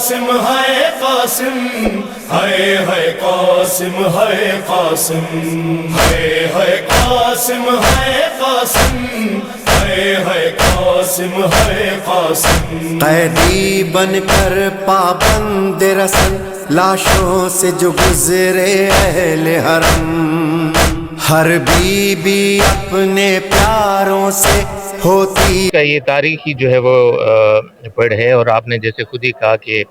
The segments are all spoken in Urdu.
قاسم ہے قاسم ہے قاسم ہے قاسم ہے قاسم ہے قاسم ہے قاسم ہے قاسم. قیدی بن کر پابند رسن لاشوں سے جو گزرے اہل حرم، ہر بی بی اپنے پیاروں سے ہوتی. کا یہ تاریخی جو ہے وہ پڑھ ہے، اور آپ نے جیسے خود ہی کہا کہ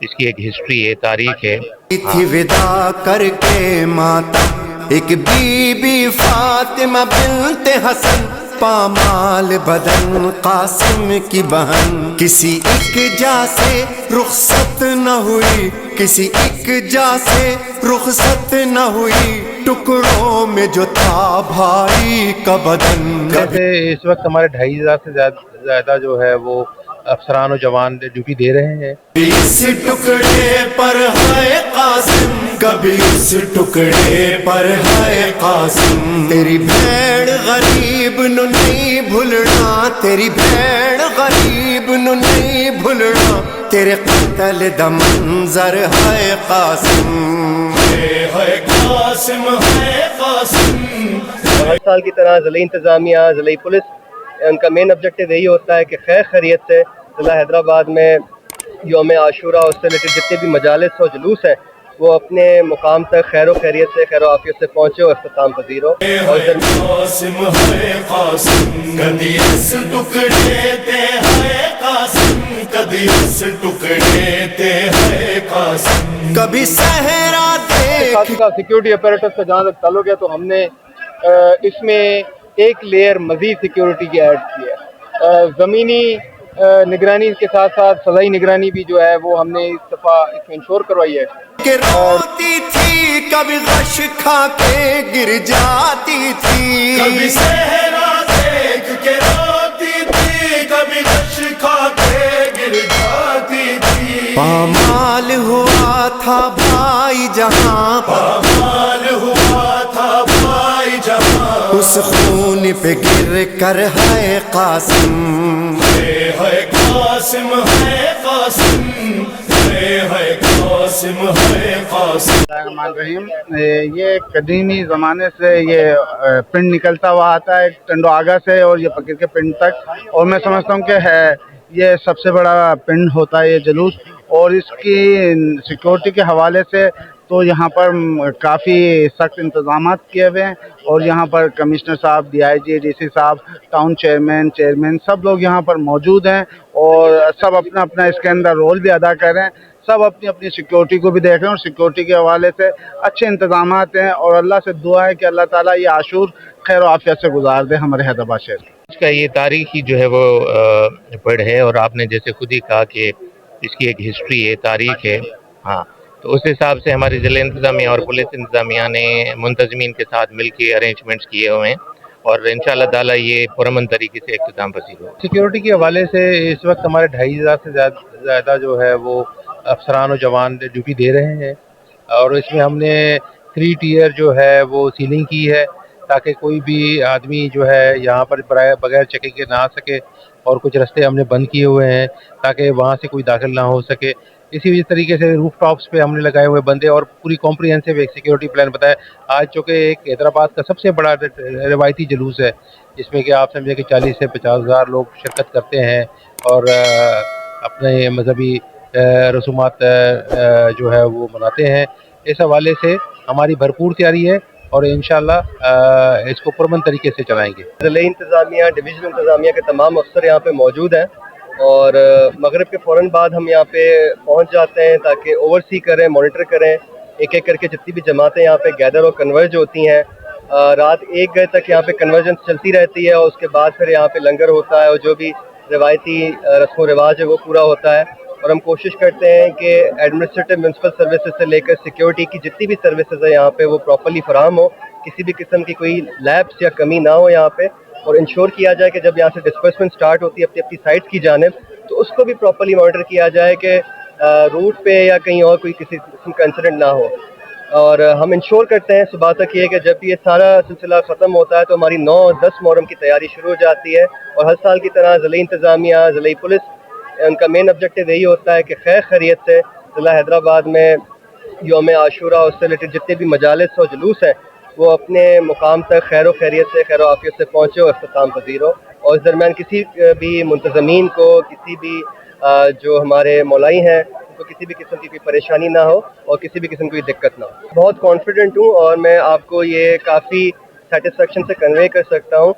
اس کی ایک ہسٹری ہے، تاریخ ہے. تھی ودا کر کے ماتم ایک بی بی فاطمہ بنت حسن، پامال بدن قاسم کی بہن، کسی ایک جا سے رخصت نہ ہوئی، کسی ایک جا سے رخصت نہ ہوئی، ٹکڑوں میں جو تھا بھائی کا بدن. جیسے اس وقت ہمارے 2500 سے زیادہ جو ہے وہ افسران و جوان ڈیوٹی دے رہے ہیں. اس ٹکڑے پر ہے قاسم، کبھی اس ٹکڑے پر ہے قاسم. تیری بھیڑ غریب نو نہیں بھولنا، تیری بھیڑ غریب نو نہیں بھولنا، تیرے قتل دا منظر ہے قاسم. ہے قاسم ہے قاسم. ہر سال کی طرح ضلعی انتظامیہ، ضلعی پولیس، ان کا مین آبجیکٹیو یہی ہوتا ہے کہ خیر خیریت سے ضلع حیدرآباد میں یوم عاشورہ اور اس سے ریلیٹڈ جتنے بھی مجالس و جلوس ہیں وہ اپنے مقام تک خیر و خیریت سے، خیر و عافیت سے پہنچے اور اختتام پذیر ہو. اور قاسم ہے قاسم کبھی اس ٹکڑے تے ہے قاسم، کبھی اس ٹکڑے تے ہے قاسم. کبھی صحرا دیکھ سیکیورٹی اپیریٹس کا جہاں تک تعلق ہے تو ہم نے اس میں ایک لیئر مزید سیکیورٹی کی ایڈ کی ہے. زمینی نگرانی کے ساتھ ساتھ فضائی نگرانی بھی جو ہے وہ ہم نے اس دفعہ اس میں انشور کروائی ہے. کہ روتی تھی کبھی غش کھا کے گر جاتی تھی، کبھی صحرا دیکھ کے روتی تھی، کبھی غش کھا کے گر جاتی تھی. پامال ہوا تھا بھائی جہاں، پامال ہوا تھا بھائی جہاں، اس خون پہ گر کر ہے قاسم. ہے قاسم ہے قاسم ہے قاسم ہے قاسم. الرحمن الرحیم. یہ قدیمی زمانے سے یہ پنڈ نکلتا ہوا آتا ہے ٹنڈو آگا سے اور یہ فقیر کے پنڈ تک، اور میں سمجھتا ہوں کہ یہ سب سے بڑا پنڈ ہوتا ہے یہ جلوس. اور اس کی سیکورٹی کے حوالے سے تو یہاں پر کافی سخت انتظامات کیے ہوئے ہیں، اور یہاں پر کمشنر صاحب، D I G, D C صاحب، ٹاؤن چیئرمین سب لوگ یہاں پر موجود ہیں، اور سب اپنا اپنا اس کے اندر رول بھی ادا کر رہے ہیں. سب اپنی اپنی سیکورٹی کو بھی دیکھ رہے ہیں، اور سیکورٹی کے حوالے سے اچھے انتظامات ہیں، اور اللہ سے دعا ہے کہ اللہ تعالیٰ یہ عاشور خیر و عافیت سے گزار دے ہمارے حیدرآباد شہر. اس کا یہ تاریخی جو ہے وہ پڑھ ہے، اور آپ نے جیسے خود ہی کہا کہ اس کی ایک ہسٹری ہے، تاریخ ہے. ہاں، تو اس حساب سے ہماری ضلع انتظامیہ اور پولیس انتظامیہ نے منتظمین کے ساتھ مل کے ارینجمنٹس کیے ہوئے ہیں، اور انشاءاللہ تعالیٰ یہ پرامن طریقے سے اختتام پذیر ہو. سیکیورٹی کے حوالے سے اس وقت ہمارے 2500 سے زیادہ جو ہے وہ افسران و جوان ڈیوٹی دے رہے ہیں، اور اس میں ہم نے 3 ٹیئر جو ہے وہ سیلنگ کی ہے تاکہ کوئی بھی آدمی جو ہے یہاں پر بغیر چیکنگ کے نہ آ سکے، اور کچھ رستے ہم نے بند کیے ہوئے ہیں تاکہ وہاں سے کوئی داخل نہ ہو سکے. اسی طریقے سے روف ٹاپس پہ ہم نے لگائے ہوئے بندے، اور پوری کمپریہنسو ایک سیکیورٹی پلان بتایا. آج چونکہ ایک حیدرآباد کا سب سے بڑا روایتی جلوس ہے، جس میں کہ آپ سمجھیں کہ 40 سے 50 ہزار لوگ شرکت کرتے ہیں، اور اپنے مذہبی رسومات جو ہے وہ مناتے ہیں. اس حوالے سے ہماری بھرپور تیاری ہے، اور انشاءاللہ اس کو پرامن طریقے سے چلائیں گے. ضلعی انتظامیہ، ڈویژن انتظامیہ کے تمام افسر یہاں پہ موجود ہیں، اور مغرب کے فوراً بعد ہم یہاں پہ پہنچ جاتے ہیں تاکہ اوورسی کریں، مانیٹر کریں ایک ایک کر کے جتنی بھی جماعتیں یہاں پہ گیدر اور کنورج ہوتی ہیں. رات 1 بجے تک یہاں پہ کنورجنس چلتی رہتی ہے، اور اس کے بعد پھر یہاں پہ لنگر ہوتا ہے، اور جو بھی روایتی رسم و رواج ہے وہ پورا ہوتا ہے. اور ہم کوشش کرتے ہیں کہ ایڈمنسٹریٹو میونسپل سروسز سے لے کر سیکیورٹی کی جتنی بھی سروسز ہیں یہاں پہ وہ پراپرلی فراہم ہو، کسی بھی قسم کی کوئی لیپس یا کمی نہ ہو یہاں پہ. اور انشور کیا جائے کہ جب یہاں سے ڈسپرسمنٹ سٹارٹ ہوتی ہے اپنی اپنی سائٹس کی جانب، تو اس کو بھی پراپرلی مانیٹر کیا جائے کہ روٹ پہ یا کہیں اور کوئی کسی قسم کا انسیڈنٹ نہ ہو. اور ہم انشور کرتے ہیں صبح تک یہ کہ جب یہ سارا سلسلہ ختم ہوتا ہے تو ہماری 9 اور 10 محرم کی تیاری شروع ہو جاتی ہے. اور ہر سال کی طرح ضلعی انتظامیہ، ضلعی پولیس ان کا مین آبجیکٹیو یہی ہوتا ہے کہ خیر خیریت سے ضلع حیدرآباد میں یوم عاشورہ اس سے ریلیٹڈ جتنے بھی مجالس و جلوس ہیں وہ اپنے مقام تک خیر و خیریت سے خیر و عافیت سے پہنچے اور اختتام پذیر ہو، اور اس درمیان کسی بھی منتظمین کو، کسی بھی جو ہمارے مولائی ہیں ان کو کسی بھی قسم کی کوئی پریشانی نہ ہو اور کسی بھی قسم کی کوئی دقت نہ ہو۔ بہت کانفیڈنٹ ہوں اور میں آپ کو یہ کافی سیٹسفیکشن سے کنوے کر سکتا ہوں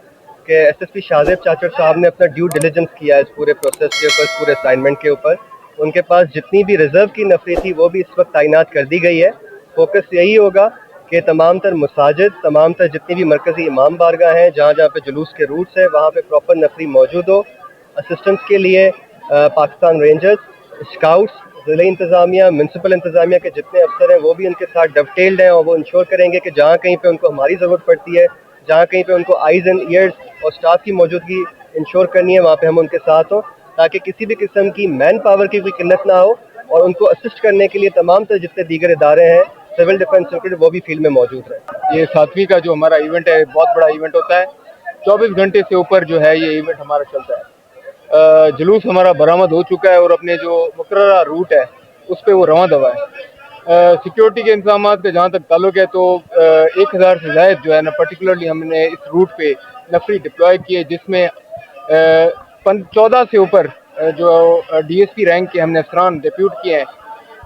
کہ ایس ایس پی شاہزیب چاچڑ صاحب نے اپنا ڈیو ڈیلیجنس کیا ہے اس پورے پروسیس کے اوپر، اس پورے اسائنمنٹ کے اوپر۔ ان کے پاس جتنی بھی ریزرو کی نفری تھی وہ بھی اس وقت تعینات کر دی گئی ہے۔ فوکس یہی ہوگا کہ تمام تر مساجد، تمام تر جتنی بھی مرکزی امام بارگاہ ہیں جہاں جہاں پہ جلوس کے روٹس ہیں وہاں پہ پراپر نفری موجود ہو۔ اسسٹنس کے لیے پاکستان رینجرز، اسکاؤٹس، ضلعی انتظامیہ، میونسپل انتظامیہ کے جتنے افسر ہیں وہ بھی ان کے ساتھ ڈو ٹیلڈ ہیں، اور وہ انشور کریں گے کہ جہاں کہیں پہ ان کو ہماری ضرورت پڑتی ہے، جہاں کہیں پہ ان کو آئیز اینڈ ایئرز اور اسٹاف کی موجودگی انشور کرنی ہے وہاں پہ ہم ان کے ساتھ ہوں، تاکہ کسی بھی قسم کی مین پاور کی کوئی قلت نہ ہو، اور ان کو اسسٹ کرنے کے لیے تمام تر جتنے دیگر ادارے ہیں سول ڈیفنس سیکورٹی وہ بھی فیلڈ میں موجود رہیں۔ یہ 7ویں کا جو ہمارا ایونٹ ہے بہت بڑا ایونٹ ہوتا ہے، 24 گھنٹے سے اوپر جو ہے یہ ایونٹ ہمارا چلتا ہے۔ جلوس ہمارا برآمد ہو چکا ہے اور اپنے جو مقررہ روٹ ہے اس پہ وہ رواں دوا ہے۔ سیکیورٹی کے انتظامات کا جہاں تک تعلق ہے تو 1000 سے زائد جو ہے نا پرٹیکولرلی ہم نے اس روٹ پہ نفری ڈپلوائے کیے، جس میں 14 سے اوپر جو ڈی ایس پی رینک کے ہم نے افسران ڈپیوٹ کیے ہیں،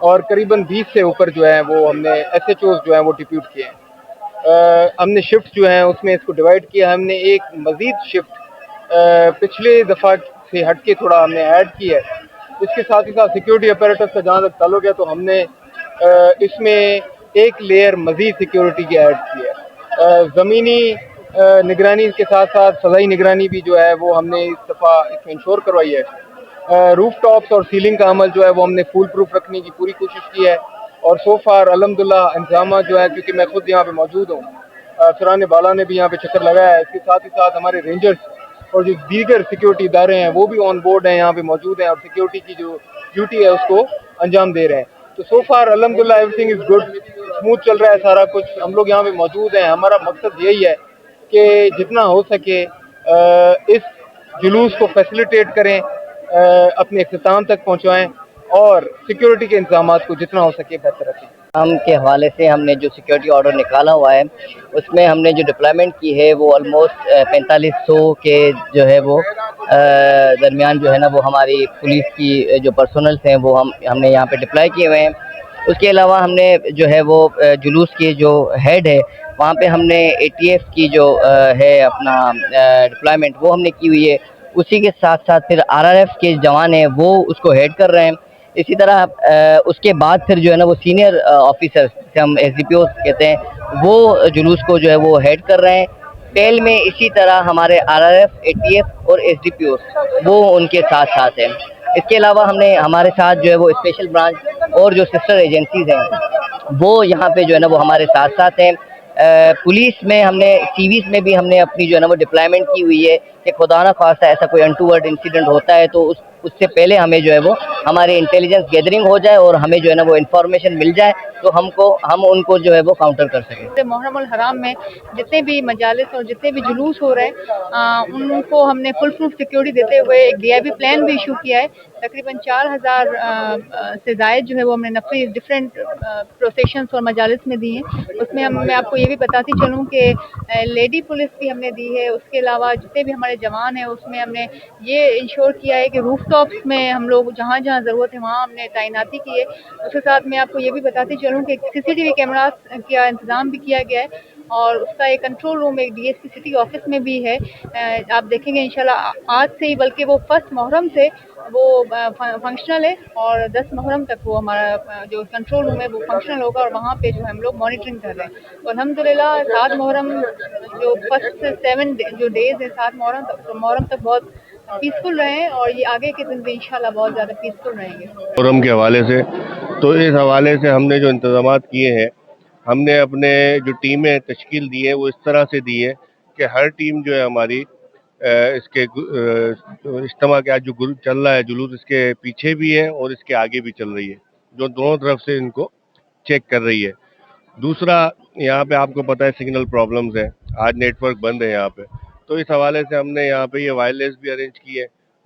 اور قریباً 20 سے اوپر جو ہیں وہ ہم نے ایس ایچ اوز جو ہیں وہ ڈپیوٹ کیے ہیں۔ ہم نے شفٹ جو ہیں اس میں اس کو ڈیوائڈ کیا، ہم نے ایک مزید شفٹ پچھلے دفعہ سے ہٹ کے تھوڑا ہم نے ایڈ کی ہے۔ اس کے ساتھ ہی ساتھ سیکیورٹی اپیریٹس کا جہاں تک تعلق ہے تو ہم نے اس میں ایک لیئر مزید سیکیورٹی کی ایڈ کی ہے۔ زمینی نگرانی کے ساتھ ساتھ فضائی نگرانی بھی جو ہے وہ ہم نے اس دفعہ اس میں انشور کروائی ہے۔ روف ٹاپس اور سیلنگ کا عمل جو ہے وہ ہم نے فول پروف رکھنے کی پوری کوشش کی ہے، اور سو فار الحمدللہ انتظامات جو ہے، کیونکہ میں خود یہاں پہ موجود ہوں، افسران بالا نے بھی یہاں پہ چکر لگایا ہے، اس کے ساتھ ہی ساتھ ہمارے رینجرز اور جو دیگر سیکیورٹی ادارے ہیں وہ بھی آن بورڈ ہیں، یہاں پہ موجود ہیں، اور سیکیورٹی کی جو ڈیوٹی ہے اس کو انجام دے رہے ہیں۔ تو سو فار الحمدللہ every thing is good, smooth چل رہا ہے سارا کچھ۔ ہم لوگ یہاں پہ موجود ہیں، ہمارا مقصد یہی ہے کہ جتنا ہو سکے اس جلوس کو فیسیلیٹیٹ کریں، اپنے اختتام تک پہنچوائیں، اور سیکیورٹی کے انتظامات کو جتنا ہو سکے بہتر رکھیں۔ ہم کے حوالے سے ہم نے جو سیکیورٹی آرڈر نکالا ہوا ہے اس میں ہم نے جو ڈپلائمنٹ کی ہے وہ آلموسٹ 4500 کے جو ہے وہ درمیان جو ہے نا وہ ہماری پولیس کی جو پرسنلز ہیں وہ ہم نے یہاں پہ ڈپلائی کیے ہوئے ہیں۔ اس کے علاوہ ہم نے جو ہے وہ جلوس کی جو ہیڈ ہے وہاں پہ ہم نے اے ٹی ایف کی جو ہے اپنا ڈپلائمنٹ وہ ہم نے کی ہوئی ہے۔ اسی کے ساتھ ساتھ پھر آر آر ایف کے جوان ہیں وہ اس کو ہیڈ کر رہے ہیں۔ اسی طرح اس کے بعد پھر جو ہے نا وہ سینئر آفیسر جسے ہم ایس ڈی پی اوز کہتے ہیں وہ جلوس کو جو ہے وہ ہیڈ کر رہے ہیں۔ ٹیل میں اسی طرح ہمارے R R F, A T F اور ایس ڈی پی اوز وہ ان کے ساتھ ساتھ ہیں۔ اس کے علاوہ ہم نے ہمارے ساتھ جو ہے وہ اسپیشل برانچ اور جو سسٹر ایجنسیز ہیں وہ یہاں پہ جو ہے نا وہ ہمارے ساتھ ساتھ ہیں۔ پولیس میں ہم نے سیویز میں بھی ہم نے اپنی جو ہے نا وہ ڈپلائمنٹ کی ہوئی ہے کہ خدا نہ خواستہ ایسا کوئی انٹوورڈ انسیڈنٹ ہوتا ہے تو اس سے پہلے ہمیں جو ہے وہ ہماری انٹیلیجنس گیدرنگ ہو جائے اور ہمیں جو ہے نا وہ انفارمیشن مل جائے تو ہم ان کو جو ہے وہ کاؤنٹر کر سکیں۔ محرم الحرام میں جتنے بھی مجالس اور جتنے بھی جلوس ہو رہے ہیں ان کو ہم نے فل پروف سیکیورٹی دیتے ہوئے ایک ڈی آئی بی پلان بھی ایشو کیا ہے۔ تقریباً 4000 سے زائد جو ہے وہ ہم نے نفری ڈفرینٹ پروسیشنز اور مجالس میں دی ہیں۔ اس میں میں آپ کو یہ بھی بتاتی چلوں کہ لیڈی پولیس بھی ہم نے دی ہے۔ اس کے علاوہ جتنے بھی ہمارے جوان ہیں اس میں ہم نے یہ انشور کیا ہے کہ روف ٹاپس میں ہم لوگ جہاں جہاں ضرورت ہے وہاں ہم نے تعیناتی کی ہے۔ اس کے ساتھ میں آپ کو یہ بھی بتاتی چلوں کہ سی سی ٹی وی کیمراز کا انتظام بھی کیا گیا ہے، اور اس کا ایک کنٹرول روم ایک D S P city office میں بھی ہے۔ آپ دیکھیں گے انشاءاللہ آج سے ہی، بلکہ وہ 1 محرم سے وہ فنکشنل ہے، اور 10 محرم تک وہ ہمارا جو کنٹرول روم ہے وہ فنکشنل ہوگا، اور وہاں پہ جو ہم لوگ مانیٹرنگ کر رہے ہیں۔ تو الحمدللہ 7 محرم جو فرسٹ 7 جو ڈیز ہیں 7 محرم تک بہت پیسفل رہے ہیں، اور یہ آگے کے دن بھی انشاءاللہ بہت زیادہ پیسفل رہیں گے۔ محرم کے حوالے سے تو اس حوالے سے ہم نے جو انتظامات کیے ہیں، ہم نے اپنے جو ٹیمیں تشکیل دی ہے وہ اس طرح سے دی ہے کہ ہر ٹیم جو ہے ہماری اس کے اجتماع کے آج جو گروپ چل رہا ہے جلوس، اس کے پیچھے بھی ہے اور اس کے آگے بھی چل رہی ہے، جو دونوں طرف سے ان کو چیک کر رہی ہے۔ دوسرا، یہاں پہ آپ کو پتہ ہے سگنل پرابلمز ہیں، آج نیٹ ورک بند ہے یہاں پہ، تو اس حوالے سے ہم نے یہاں پہ یہ وائرلیس بھی ارینج کی ہے۔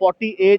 48